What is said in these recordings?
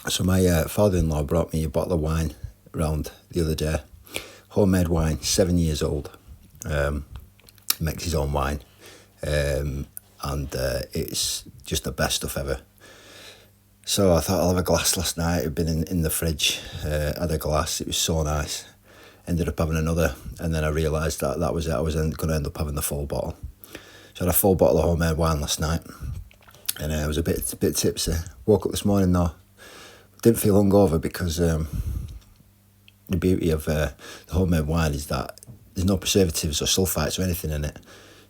So my father-in-law brought me a bottle of wine round the other day. Homemade wine, 7 years old. Makes his own wine. And it's just the best stuff ever. So I thought I'll have a glass last night. It had been in the fridge. Had a glass. It was so nice. Ended up having another, and then I realised that was it. I was going to end up having the full bottle. So I had a full bottle of homemade wine last night, and I was a bit tipsy. Woke up this morning though. Didn't feel hungover because the beauty of the homemade wine is that there's no preservatives or sulfites or anything in it.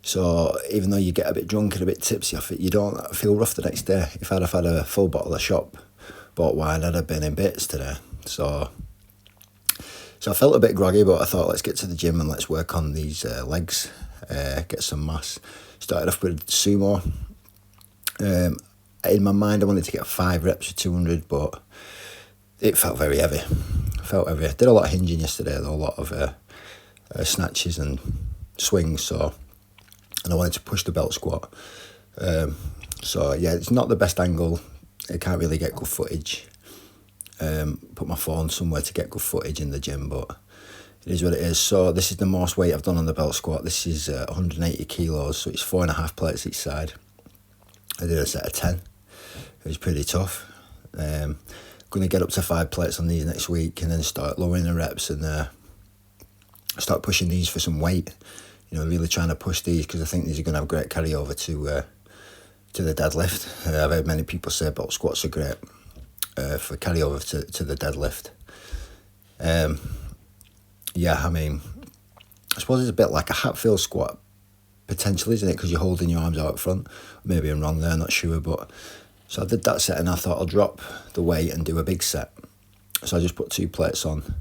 So even though you get a bit drunk and a bit tipsy off it, you don't feel rough the next day. If I'd have had a full bottle of shop-bought wine, I'd have been in bits today. So I felt a bit groggy, but I thought, let's get to the gym and let's work on these legs, get some mass. Started off with sumo. In my mind, I wanted to get 5 reps of 200, but it felt very heavy. I did a lot of hinging yesterday, though, a lot of snatches and swings, and I wanted to push the belt squat. So yeah, it's not the best angle. I can't really get good footage. Put my phone somewhere to get good footage in the gym, but it is what it is. So this is the most weight I've done on the belt squat. This is 180 kilos, so it's 4.5 plates each side. I did a set of 10. It was pretty tough. Going to get up to 5 plates on these next week, and then start lowering the reps and start pushing these for some weight. Really trying to push these because I think these are going to have great carryover to the deadlift. I've heard many people say belt squats are great for carryover to the deadlift. Yeah, I mean, I suppose it's a bit like a Hatfield squat, potentially, isn't it? Because you're holding your arms out at front. Maybe I'm wrong there, not sure. But so I did that set, and I thought I'll drop the weight and do a big set. So I just put 2 plates on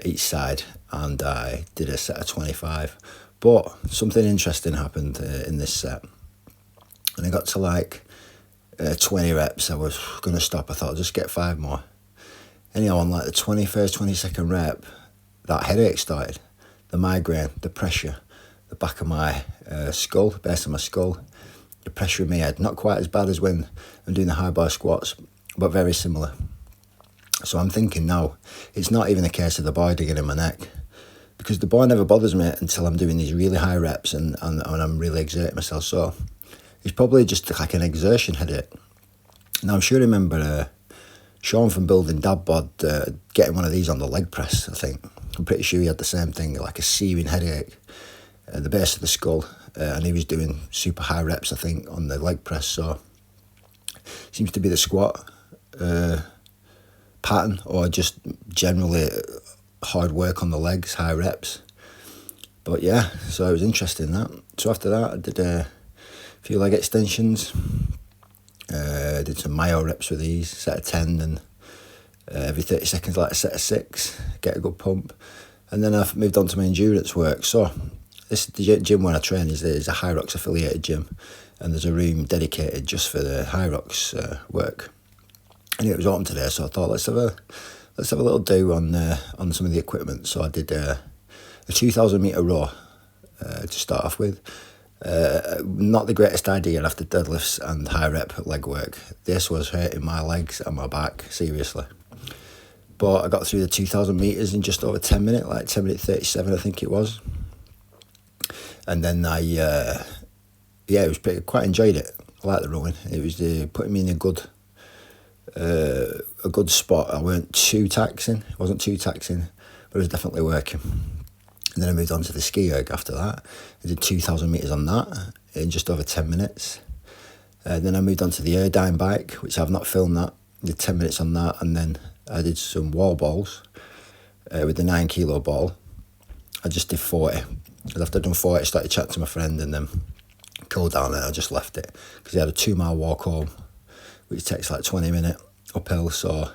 each side, and I did a set of 25. But something interesting happened in this set, and I got to like 20 reps. I was going to stop. I thought I'll just get 5 more. Anyhow, on like the 21st, 22nd rep, that headache started. The migraine, the pressure, the back of my skull, base of my skull, the pressure in my head. Not quite as bad as when I'm doing the high bar squats, but very similar. So I'm thinking now, it's not even a case of the bar digging in my neck, because the bar never bothers me until I'm doing these really high reps and I'm really exerting myself. So it's probably just like an exertion headache. Now I'm sure I remember Sean from Building Dad Bod getting one of these on the leg press, I think. I'm pretty sure he had the same thing, like a searing headache at the base of the skull, and he was doing super high reps, I think, on the leg press. So it seems to be the squat pattern, or just generally hard work on the legs, high reps. But yeah, so it was interesting that. So after that, I did a few leg extensions. Did some myo reps with these, set of 10, and every 30 seconds like a set of 6, get a good pump. And then I've moved on to my endurance work. So this the gym where I train is a Hyrox affiliated gym, and there's a room dedicated just for the Hyrox work. And it was open today, so I thought let's have a little do on some of the equipment. So I did a 2,000 meter row to start off with. Not the greatest idea after deadlifts and high rep leg work. This was hurting my legs and my back seriously. But I got through the 2,000 meters in just over 10 minutes, like 10 minutes 37, I think it was. And then it was quite enjoyed it. I liked the rowing. It was putting me in a good spot. I wasn't too taxing, but it was definitely working. And then I moved on to the ski erg after that. I did 2,000 metres on that in just over 10 minutes. Then I moved on to the Erdyne bike, which I've not filmed that. I did 10 minutes on that, and then I did some wall balls with the 9 kilo ball. I just did 40. And after I'd done 40, I started chatting to my friend, and then cooled down, and I just left it because he had a 2-mile walk home, which takes like 20 minutes uphill. So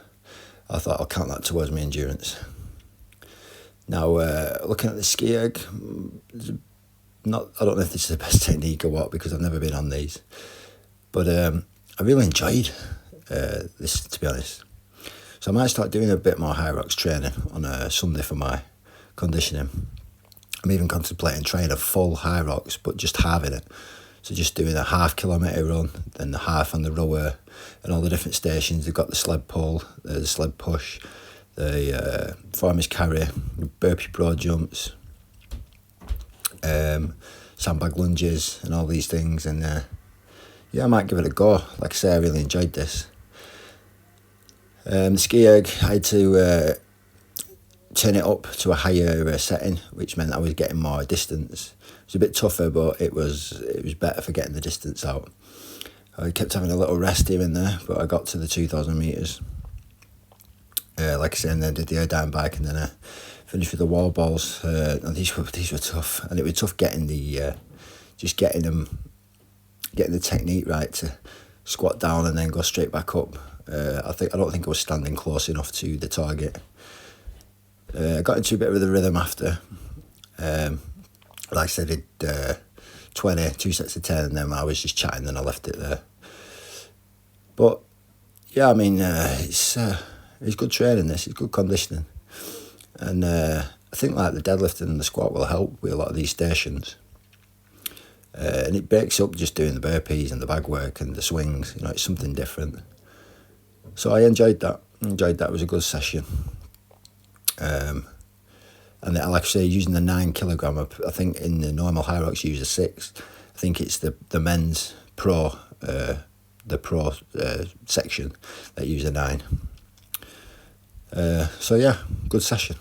I thought I'll count that towards my endurance. Now, looking at the ski erg, I don't know if this is the best technique or what, because I've never been on these. But I really enjoyed this, to be honest. So I might start doing a bit more Hyrox training on a Sunday for my conditioning. I'm even contemplating training a full Hyrox, but just halving it. So just doing a half-kilometre run, then the half on the rower, and all the different stations. They've got the sled pull, the sled push, the farmer's carry, burpee broad jumps, sandbag lunges, and all these things. And yeah, I might give it a go. Like I say, I really enjoyed this. The ski erg, I had to turn it up to a higher setting, which meant I was getting more distance. It was a bit tougher, but it was better for getting the distance out. I kept having a little rest here and there, but I got to the 2,000 metres. Like I said, and then did the air down bike, and then I finished with the wall balls. And these were tough, and it was tough getting the technique right to squat down and then go straight back up. I don't think I was standing close enough to the target. I got into a bit of the rhythm after. Like I said, I did 20, 2 sets of 10, and then I was just chatting, and I left it there. But yeah, I mean, it's good training. It's good conditioning, and I think like the deadlifting and the squat will help with a lot of these stations. And it breaks up just doing the burpees and the bag work and the swings. You know, it's something different. So I enjoyed that. It was a good session. And like I say, using the 9 kilogram, I think in the normal Hyrox you use a 6. I think it's the men's pro, section that use a 9. So yeah, good session.